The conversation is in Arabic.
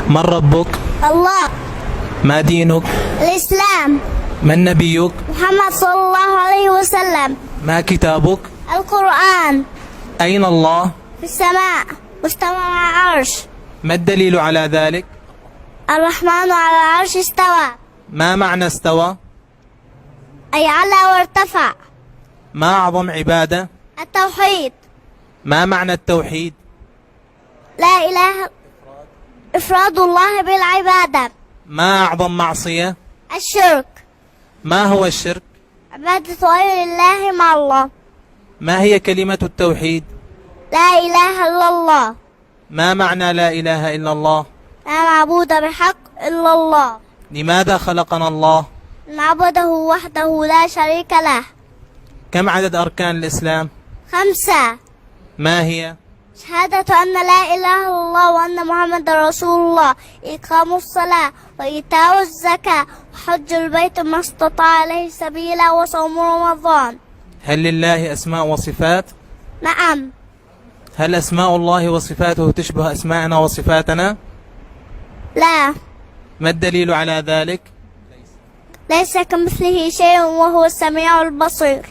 من ربك؟ الله. ما دينك؟ الإسلام. من نبيك؟ محمد صلى الله عليه وسلم. ما كتابك؟ القرآن. أين الله؟ في السماء مستوى على العرش. ما الدليل على ذلك؟ الرحمن على العرش استوى. ما معنى استوى؟ أي على وارتفع. ما أعظم عبادة؟ التوحيد. ما معنى التوحيد؟ لا إله إفراد الله بالعبادة. ما أعظم معصية؟ الشرك. ما هو الشرك؟ عبادة غير الله مع الله. ما هي كلمة التوحيد؟ لا إله إلا الله. ما معنى لا إله إلا الله؟ لا معبود بحق إلا الله. لماذا خلقنا الله؟ نعبده وحده لا شريك له. كم عدد أركان الإسلام؟ 5. ما هي؟ شهادة أن لا إله إلا الله وأن محمد رسول الله، إقام الصلاة وإيتاء الزكاة وحج البيت ما استطاع إليه سبيلا وصوم رمضان. هل لله أسماء وصفات؟ نعم. هل أسماء الله وصفاته تشبه أسماءنا وصفاتنا؟ لا. ما الدليل على ذلك؟ ليس كمثله شيء وهو السميع البصير.